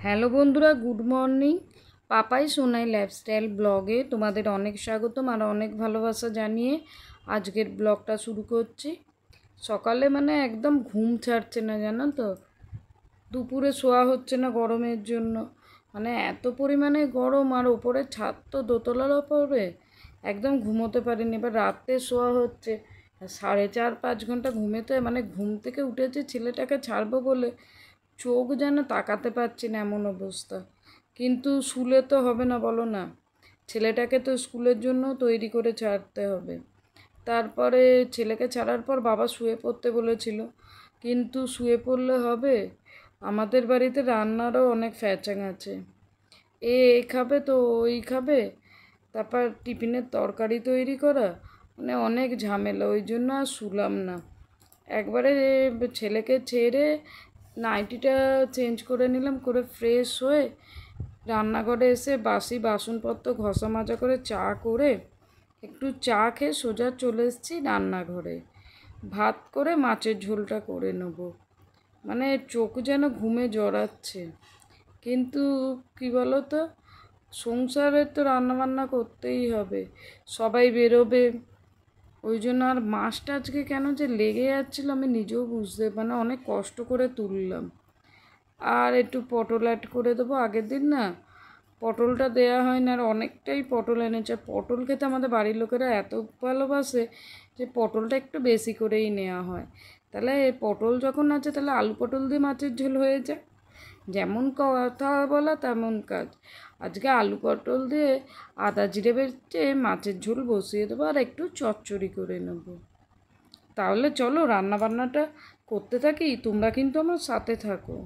Hello বন্ধুরা, good morning. Papai Sonai lifestyle ব্লগে তোমাদের অনেক স্বাগতম আর অনেক ভালোবাসা জানিয়ে আজকের ব্লগটা শুরু করছি। সকালে একদম ঘুম ছাড়ছে না, জানো তো। দুপুরে শোয়া হচ্ছে না গরমের জন্য, এত পরিমাণে গরম। আর ওপরে ছাদ তো দোতলার ওপরে, একদম ঘুমোতে পারিনি। এবার রাতে শোয়া হচ্ছে 4.5-5 ঘন্টা ঘুমেতে, ঘুম থেকে উঠেছে ছেলেটাকে ছাড়বো বলে চোখ যেন তাকাতে পারছি না, এমন অবস্থা। কিন্তু শুলে তো হবে না, বলো না। ছেলেটাকে তো স্কুলের জন্য তৈরি করে ছাড়তে হবে। তারপরে ছেলেকে ছাড়ার পর বাবা শুয়ে পড়তে বলেছিল, কিন্তু শুয়ে পড়লে হবে? আমাদের বাড়িতে রান্নারও অনেক ফ্যাচাং আছে। এই খাবে তো ওই খাবে, তারপর টিফিনের তরকারি তৈরি করা, অনেক ঝামেলা। ওই জন্য আর শুলাম না। একবারে ছেলেকে ছেড়ে নাইটিটা চেঞ্জ করে নিলাম, করে ফ্রেশ হয়ে রান্নাঘরে এসে বাসি বাসনপত্র ঘষা মাজা করে চা করে একটু চা খেয়ে সোজা চলে এসেছি রান্নাঘরে। ভাত করে মাছের ঝোলটা করে নেব। চোখ যেন ঘুমে জড়াচ্ছে। কিন্তু কি বলো তো, সংসারে তো রান্নাবান্না করতেই হবে, সবাই বেরোবে। ওই জন্য আর মাছটা আজকে কেন যে লেগে যাচ্ছিলো আমি নিজেও বুঝতে অনেক কষ্ট করে তুললাম। আর একটু পটল অ্যাড করে দেবো। আগের দিন না পটলটা দেয়া হয় না, আর অনেকটাই পটল এনেছে। পটল খেতে আমাদের বাড়ির লোকেরা এত ভালোবাসে যে পটলটা একটু বেশি করেই নেওয়া হয়। তাহলে পটল যখন আছে তাহলে আলু পটল দিয়ে মাছের ঝোল হয়ে যায়। যেমন কথা বলা তেমন কাজ। আজকে আলু পটল দিয়ে আদা জিরে বেটে মাছের ঝোল বসিয়ে দেবো আর একটু চচ্চড়ি করে নেব। তাহলে চলো রান্নাবান্নাটা করতে থাকি, তোমরা কিন্তু আমার সাথে থাকো।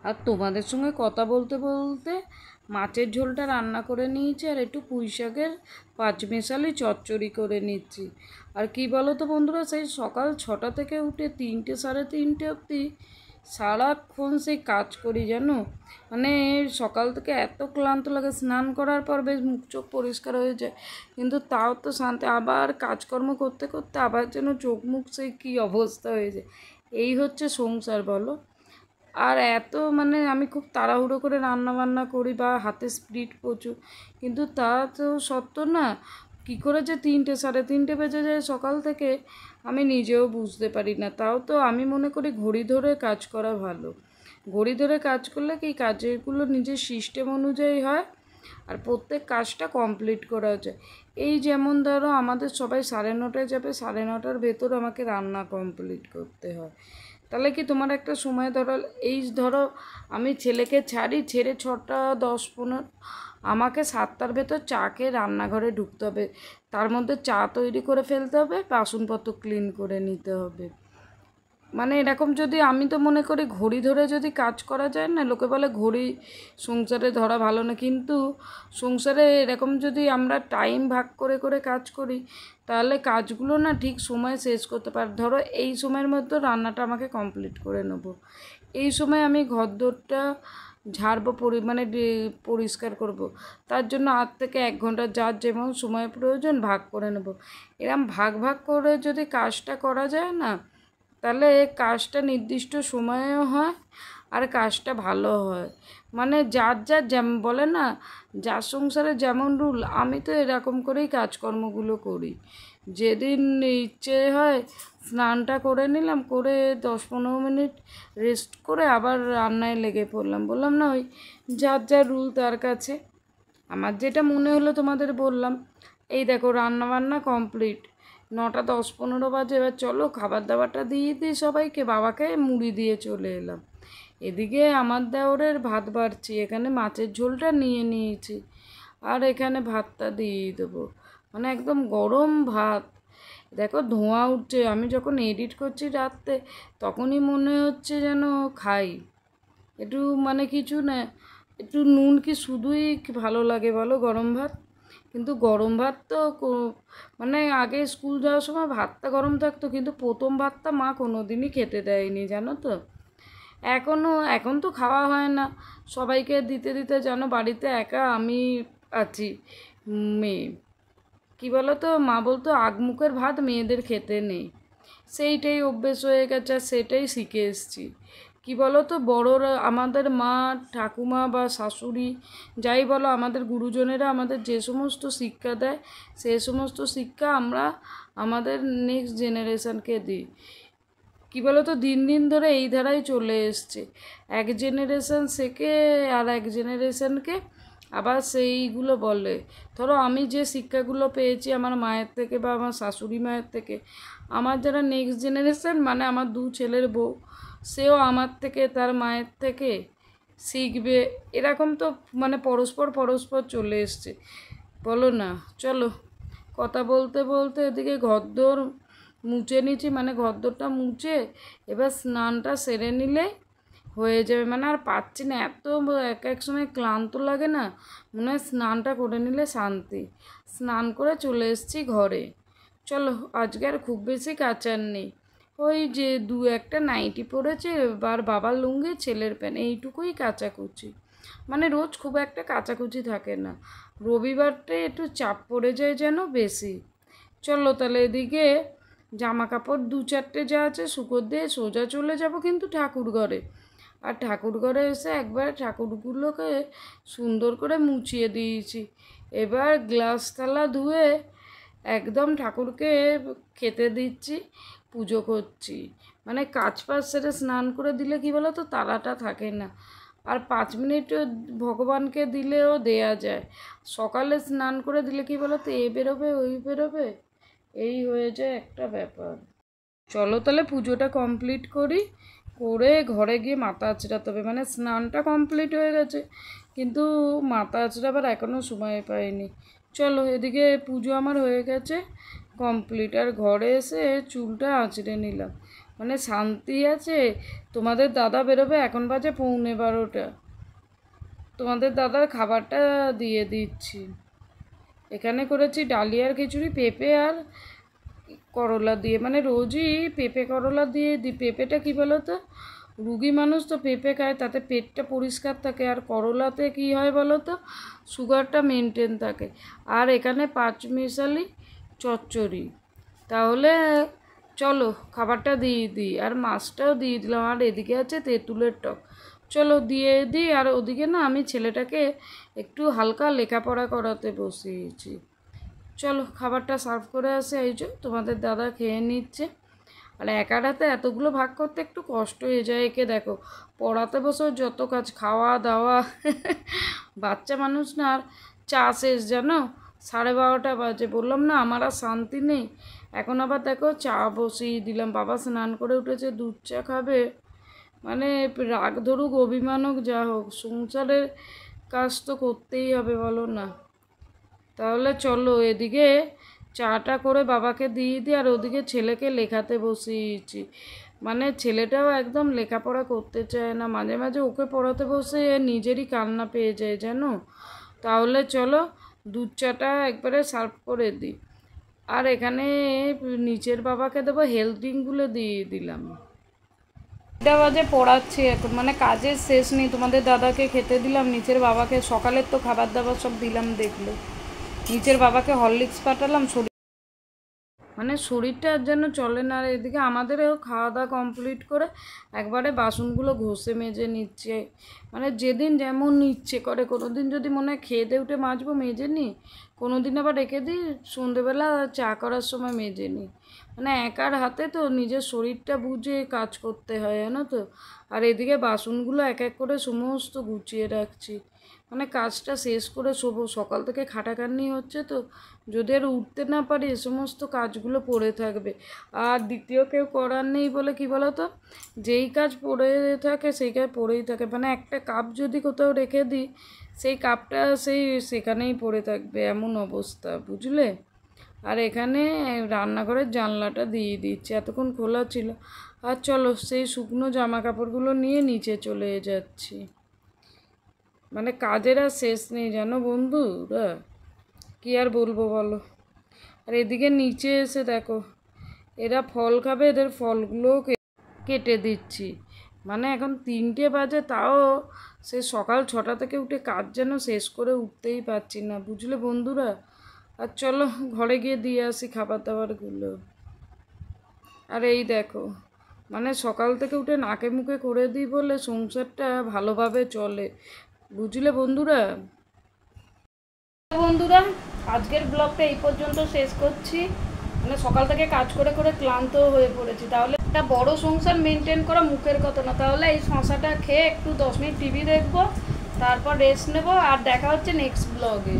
আর তোমাদের সঙ্গে কথা বলতে বলতে মাছের ঝোলটা রান্না করে নিয়েছি, আর একটু পুঁই শাকের পাঁচমেশালি চচ্চড়ি করে নিচ্ছি। আর কি বলো তো বন্ধুরা, সেই সকাল 6টা থেকে উঠে 3টে সাড়ে 3টে অবধি সারাক্ষণ সেই কাজ করি, জানো। সকাল থেকে এত ক্লান্ত লাগে, স্নান করার পর বেশ মুখ চোখ পরিষ্কার হয়ে যায়, কিন্তু তাও তো শান্তি। আবার কাজকর্ম করতে করতে আবার যেন চোখ মুখ সেই কী অবস্থা হয়ে যায়। এই হচ্ছে সংসার, বলো। আর এত আমি খুব তাড়াহুড়ো করে রান্না বান্না করি বা হাতে স্পিড প্রচুর, কিন্তু তা তো সত্য না। কী করে যে 3টে সাড়ে 3টে বেজে যায় সকাল থেকে আমি নিজেও বুঝতে পারি না। তাও তো আমি মনে করি ঘড়ি ধরে কাজ করা ভালো। ঘড়ি ধরে কাজ করলে কি কাজগুলো নিজের সিস্টেম অনুযায়ী হয়, আর প্রত্যেক কাজটা কমপ্লিট করা যায়। এই যেমন ধরো আমাদের সবাই 9:30টায় যাবে, 9:30টার ভেতর আমাকে রান্না কমপ্লিট করতে হয়। তাহলে কি তোমার একটা সময় ধরো আমি ছেলেকে ছাড়ি, ছেড়ে 6:10-15, আমাকে 7টার ভেতর চা খেয়ে রান্নাঘরে ঢুকতে হবে। তার মধ্যে চা তৈরি করে ফেলতে হবে, বাসনপত্র ক্লিন করে নিতে হবে। এরকম যদি, আমি তো মনে করি ঘড়ি ধরে যদি কাজ করা যায় না, লোকে বলে ঘড়ি সংসারে ধরা ভালো না, কিন্তু সংসারে এরকম যদি আমরা টাইম ভাগ করে করে কাজ করি তাহলে কাজগুলো না ঠিক সময়ে শেষ করতে পারি। ধরো এই সময়ের মধ্যে রান্নাটা আমাকে কমপ্লিট করে নেব, এই সময় আমি ঘরদোরটা ঝাড়বো, পরিষ্কার করব। তার জন্য 8 থেকে 1 ঘন্টা যার যেমন সময় প্রয়োজন ভাগ করে নেব। এরম ভাগ ভাগ করে যদি কাজটা করা যায় না, তাহলে কাজটা নির্দিষ্ট সময়েও হয় আর কাজটা ভালো হয়। যার যার যেমন বলে না, যার সংসারে যেমন রুল, আমি তো এরকম করেই কাজকর্মগুলো করি। যেদিন ইচ্ছে হয় স্নানটা করে নিলাম, করে 10-15 মিনিট রেস্ট করে আবার রান্নায় লেগে পড়লাম। বললাম না, ওই যার যার রুল তার কাছে। আমার যেটা মনে হলো তোমাদের বললাম। এই দেখো রান্নাবান্না কমপ্লিট, 9:10-15 বাজে। এবার চলো খাবার দাবারটা দিয়ে দিই সবাইকে, বাবাকে মুড়ি দিয়ে চলে এলাম। এদিকে আমার দেওরের ভাত বাড়ছি, এখানে মাছের ঝোলটা নিয়ে নিয়েছি আর এখানে ভাতটা দিয়ে দেবো, মানে একদম গরম ভাত। দেখো ধোঁয়া উঠছে, আমি যখন এডিট করছি রাত্রে তখনই মনে হচ্ছে যেন খাই একটু, মানে কিছু না, একটু নুন কি শুধুই ভালো লাগে বলো গরম ভাত? কিন্তু গরম ভাত তো মানে আগে স্কুল যাওয়ার সময় ভাতটা গরম থাকতো, কিন্তু প্রথম ভাতটা মা কোনো দিনই খেতে দেয়নি জানো তো। এখন তো খাওয়া হয় না, সবাইকে দিতে দিতে জানো বাড়িতে একা আমি আছি মেয়ে। কী বলো তো, মা বলতো আগমুখের ভাত মেয়েদের খেতে নেই, সেইটাই অভ্যেস হয়ে গেছে আর সেটাই শিখে এসেছি। কী বলো তো, বড়রা আমাদের মা ঠাকুমা বা শাশুড়ি যাই বলো, আমাদের গুরুজনেরা আমাদের যে সমস্ত শিক্ষা দেয় সে সমস্ত শিক্ষা আমরা আমাদের নেক্সট জেনারেশানকে দিই। কী বলো তো, দিন দিন ধরে এই ধারাই চলে এসছে, এক জেনারেশান শেখে আর এক জেনারেশানকে আবার সেইগুলো বলে। ধরো আমি যে শিক্ষাগুলো পেয়েছি আমার মায়ের থেকে বা আমার শাশুড়ি মায়ের থেকে, আমার যারা নেক্সট জেনারেশান মানে আমার 2 ছেলের বউ, সেও আমার থেকে তার মায়ের থেকে শিখবে, এরকম তো মানে পরস্পর পরস্পর চলে এসছে, বলো না? চলো কথা বলতে বলতে এদিকে ঘরদোর মুছে নিচ্ছি, মানে ঘরদোরটা মুছে এবার স্নানটা সেরে নিলে হয়ে যাবে, মানে আর পাচ্ছি না, এত এক এক সময় ক্লান্ত লাগে না, মনে হয় স্নানটা করে নিলে শান্তি। স্নান করে চলে এসেছি ঘরে। চলো আজকে আর খুব বেশি কাচার নেই, ওই যে 2-1টা নাইটি পরেছে আর বাবার লুঙ্গি ছেলের প্যান্ট, এইটুকুই কাচাকুচি, মানে রোজ খুব একটা কাচাকুচি থাকে না, রবিবারটা একটু চাপ পড়ে যায় যেন বেশি। চলো তাহলে এদিকে জামা কাপড় 2-4টে যা আছে শুকোর দিয়ে সোজা চলে যাব কিন্তু ঠাকুর ঘরে, আর ঠাকুর ঘরে এসে একবার ঠাকুরগুলোকে সুন্দর করে মুছিয়ে দিয়েছি। এবার গ্লাস থালা ধুয়ে একদম ঠাকুরকে খেতে দিচ্ছি, পুজো করছি, মানে কাজ পাশ সেরে স্নান করে দিলে কি বলো তো তাড়াটা থাকে না, আর 5 মিনিট ভগবানকে দিলেও দেয়া যায়, সকালে স্নান করে দিলে কি বলো তো এ বেরোবে ওই বেরোবে, এই হয়ে যায় একটা ব্যাপার। চলো তাহলে পুজোটা কমপ্লিট করি, করে ঘরে গিয়ে মাথা আঁচড়াতে হবে, মানে স্নানটা কমপ্লিট হয়ে গেছে কিন্তু মাথা আঁচড়াবার এখনও সময় পাইনি। চলো এদিকে পুজো আমার হয়ে গেছে কমপ্লিট, আর ঘরে এসে চুলটা আঁচড়ে নিলাম, মানে শান্তি আছে। তোমাদের দাদা বেরোবে, এখন বাজে 11:45, তোমাদের দাদার খাবারটা দিয়ে দিচ্ছি। এখানে করেছি ডালিয়ার খিচুড়ি, পেঁপে আর করলা দিয়ে, মানে রোজই পেঁপে করলা দিয়ে দিই। পেঁপেটা কী বলো তো, রুগী মানুষ তো পেঁপে খায়, তাতে পেটটা পরিষ্কার থাকে, আর করলাতে কী হয় বলো তো, সুগারটা মেনটেন থাকে। আর এখানে 5 মিশালি চচ্চড়ি। তাহলে চলো খাবারটা দিয়ে দিই, আর মাছটাও দিয়ে দিলাম, আর এদিকে আছে তেঁতুলের টক। চলো দিয়ে দিই, আর ওদিকে না আমি ছেলেটাকে একটু হালকা লেখাপড়া করাতে বসিয়েছি। চলো খাবারটা সার্ভ করে আসে, এই যে তোমাদের দাদা খেয়ে নিচ্ছে। আর একা রাতে এতগুলো ভাগ করতে একটু কষ্ট হয়ে যায়, একে দেখো পড়াতে বসেও যত কাজ, খাওয়া দাওয়া বাচ্চা মানুষ না, আর চা শেষ জানো 12:30 বাজে, বললাম না আমার আর শান্তি নেই। এখন আবার দেখো চা বসিয়ে দিলাম, বাবা স্নান করে উঠেছে দুধ চা খাবে, মানে রাগ ধরুক অভিমান হোক যা হোক সংসারের কাজ তো করতেই হবে বলো না। তাহলে চলো এদিকে চাটা করে বাবাকে দিয়ে দিই, আর ওদিকে ছেলেকে লেখাতে বসিয়েছি, মানে ছেলেটাও একদম লেখাপড়া করতে চায় না, মাঝে মাঝে ওকে পড়াতে বসে নিজেরই কান্না পেয়ে যায় জানো। তাহলে চলো দুধ চাটা একবারে সার্ভ করে দিই, আর এখানে নিচের বাবাকে দেবো হেলথ ড্রিঙ্কগুলো দিয়ে দিলাম। এটা বাজে পড়াচ্ছি এখন, মানে কাজের শেষ নেই, তোমাদের দাদাকে খেতে দিলাম, নিচের বাবাকে সকালের তো খাবার দাবার সব দিলাম দেখলো, নিচের বাবাকে হরলিক্স পাঠালাম, মানে শরীরটা যেন চলে না। আর এদিকে আমাদেরও খাওয়া দাওয়া কমপ্লিট করে একবারে বাসনগুলো ঘষে মেজে নিচ্ছে, মানে যেদিন যেমন ইচ্ছে করে, কোনো দিন যদি মনে হয় খেয়ে দিয়ে উঠে মাজবো মেজে নিই, কোনো দিন আবার রেখে দিই সন্ধেবেলা চা করার সময় মেজে নিই, মানে একার হাতে তো নিজের শরীরটা বুঝে কাজ করতে হয় জানো তো। আর এদিকে বাসনগুলো এক এক করে সমস্ত গুছিয়ে রাখছি, মানে কাজটা শেষ করে শোবো, সকাল থেকে খাটাখাটনি হচ্ছে তো, যদি আর উঠতে না পারি এ সমস্ত কাজগুলো পড়ে থাকবে। আর দ্বিতীয় কেউ করার নেই বলে কি বলো তো, যেই কাজ পড়ে থাকে সেই কাজ পড়েই থাকে, মানে একটা কাপ যদি কোথাও রেখে দিই সেই কাপটা সেখানেই পড়ে থাকবে, এমন অবস্থা, বুঝলে। আর এখানে রান্নাঘরের জানলাটা দিয়ে দিচ্ছি, এতক্ষণ খোলা ছিল। আর চলো সেই শুকনো জামা কাপড়গুলো নিয়ে নিচে চলে যাচ্ছি, মানে কাজের আর শেষ নেই জানো বন্ধুরা, কী আর বলবো বলো। আর এদিকে নিচে এসে দেখো এরা ফল খাবে, এদের ফলগুলোও কেটে দিচ্ছি। মানে এখন 3টে বাজে, তাও সে সকাল 6টা থেকে উঠে কাজ যেন শেষ করে উঠতেই পারছি না, বুঝলে বন্ধুরা। আর চলো ঘরে গিয়ে দিয়ে আসি খাবার দাবারগুলো। আর এই দেখো, মানে সকাল থেকে উঠে নাকে মুখে করে দিই বলে সংসারটা ভালোভাবে চলে, বুঝলে বন্ধুরা। বন্ধুরা আজকের ব্লগটা এই পর্যন্ত শেষ করছি, মানে সকাল থেকে কাজ করে করে ক্লান্ত হয়ে পড়েছি। তাহলে একটা বড় সংসার মেনটেন করা মুখের কথা না, তাহলে এই শশাটা খেয়ে একটু 10 মিনিট টিভি দেখবো, তারপর রেস্ট নেবো। আর দেখা হচ্ছে নেক্সট ব্লগে।